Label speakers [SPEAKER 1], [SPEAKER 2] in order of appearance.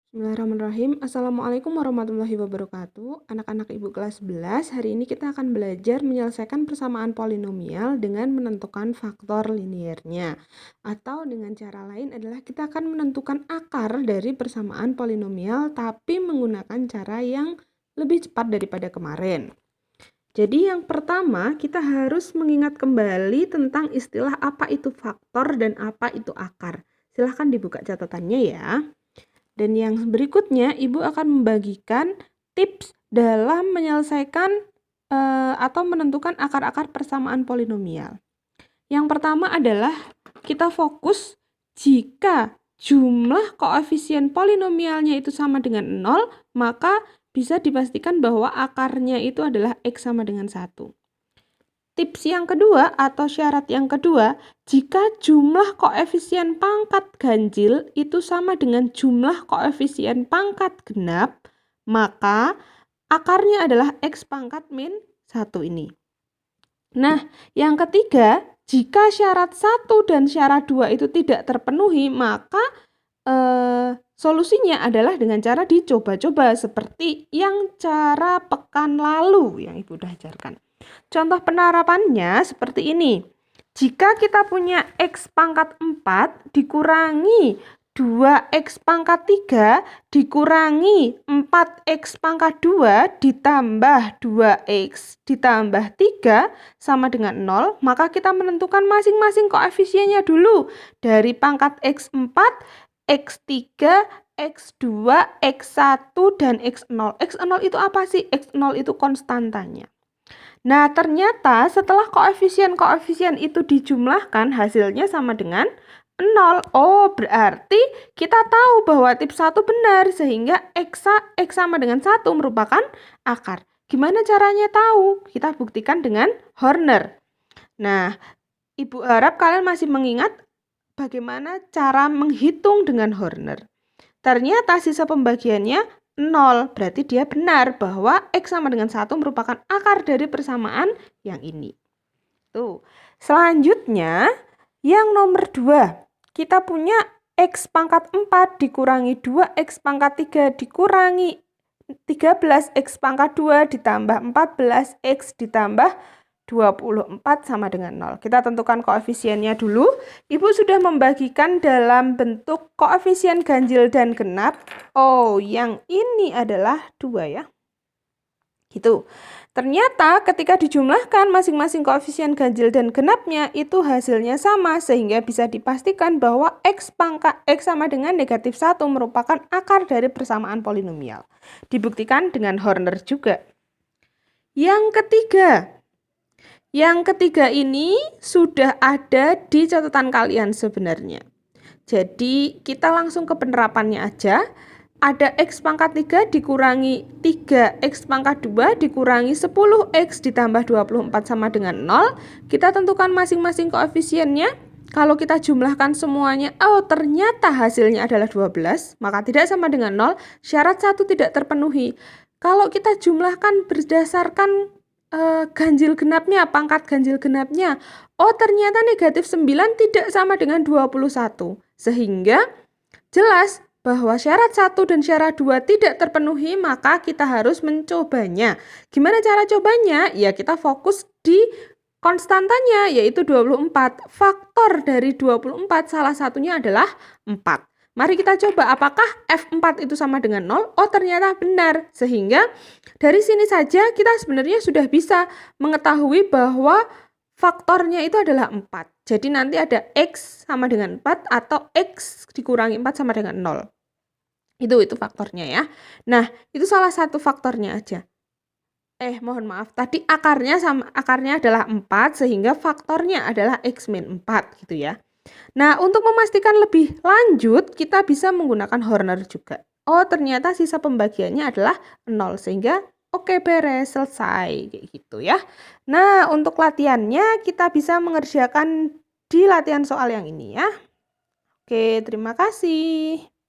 [SPEAKER 1] Bismillahirrahmanirrahim. Assalamualaikum warahmatullahi wabarakatuh. Anak-anak Ibu kelas 11, hari ini kita akan belajar menyelesaikan persamaan polinomial dengan menentukan faktor liniernya. Atau dengan cara lain adalah kita akan menentukan akar dari persamaan polinomial tapi menggunakan cara yang lebih cepat daripada kemarin. Jadi yang pertama kita harus mengingat kembali tentang istilah apa itu faktor dan apa itu akar. Silahkan dibuka catatannya ya. Dan yang berikutnya, Ibu akan membagikan tips dalam menyelesaikan atau menentukan akar-akar persamaan polinomial. Yang pertama adalah kita fokus jika jumlah koefisien polinomialnya itu sama dengan 0, maka bisa dipastikan bahwa akarnya itu adalah X sama dengan 1. Tips yang kedua atau syarat yang kedua, jika jumlah koefisien pangkat ganjil itu sama dengan jumlah koefisien pangkat genap, maka akarnya adalah X pangkat min 1 ini. Nah, yang ketiga, jika syarat 1 dan syarat 2 itu tidak terpenuhi, maka solusinya adalah dengan cara dicoba-coba seperti yang cara pekan lalu yang Ibu udah ajarkan. Contoh penerapannya seperti ini. Jika kita punya X pangkat 4 dikurangi 2X pangkat 3 dikurangi 4X pangkat 2 ditambah 2X ditambah 3 sama dengan 0, maka kita menentukan masing-masing koefisiennya dulu. Dari pangkat X4, X3, X2, X1, dan X0. X0 itu apa sih? X0 itu konstantanya. Nah, ternyata setelah koefisien-koefisien itu dijumlahkan, hasilnya sama dengan 0. Oh, berarti kita tahu bahwa tips 1 benar, sehingga X sama dengan 1 merupakan akar. Gimana caranya tahu? Kita buktikan dengan Horner. Nah, Ibu harap kalian masih mengingat bagaimana cara menghitung dengan Horner. Ternyata sisa pembagiannya 0, berarti dia benar bahwa X sama dengan 1 merupakan akar dari persamaan yang ini. Tuh. Selanjutnya, yang nomor 2, kita punya X pangkat 4 dikurangi 2X pangkat 3 dikurangi 13X pangkat 2 ditambah 14X ditambah 24 sama dengan 0. Kita tentukan koefisiennya dulu. Ibu sudah membagikan dalam bentuk koefisien ganjil dan genap. Oh, yang ini adalah 2 ya. Gitu. Ternyata ketika dijumlahkan masing-masing koefisien ganjil dan genapnya itu hasilnya sama, sehingga bisa dipastikan bahwa X sama dengan negatif 1 merupakan akar dari persamaan polinomial. Dibuktikan dengan Horner juga. Yang ketiga ini sudah ada di catatan kalian sebenarnya. Jadi kita langsung ke penerapannya aja. Ada X pangkat 3 dikurangi 3X pangkat 2 dikurangi 10X ditambah 24 sama dengan 0. Kita tentukan masing-masing koefisiennya. Kalau kita jumlahkan semuanya, oh ternyata hasilnya adalah 12, maka tidak sama dengan 0. Syarat 1 tidak terpenuhi. Kalau kita jumlahkan berdasarkan ganjil genapnya, pangkat ganjil genapnya, oh ternyata negatif 9 tidak sama dengan 21. Sehingga jelas bahwa syarat 1 dan syarat 2 tidak terpenuhi, maka kita harus mencobanya. Gimana cara cobanya? Ya kita fokus di konstantanya, yaitu 24. Faktor dari 24 salah satunya adalah 4. Mari kita coba apakah F4 itu sama dengan 0? Oh ternyata benar. Sehingga dari sini saja kita sebenarnya sudah bisa mengetahui bahwa faktornya itu adalah 4. Jadi nanti ada X sama dengan 4 atau X dikurangi 4 sama dengan 0. Itu faktornya ya. Nah, itu salah satu faktornya aja. Mohon maaf, tadi akarnya adalah 4 sehingga faktornya adalah X min 4 gitu ya. Nah, untuk memastikan lebih lanjut, kita bisa menggunakan Horner juga. Oh, ternyata sisa pembagiannya adalah 0, sehingga oke, beres, selesai, kayak gitu ya. Nah, untuk latihannya kita bisa mengerjakan di latihan soal yang ini ya. Oke, terima kasih.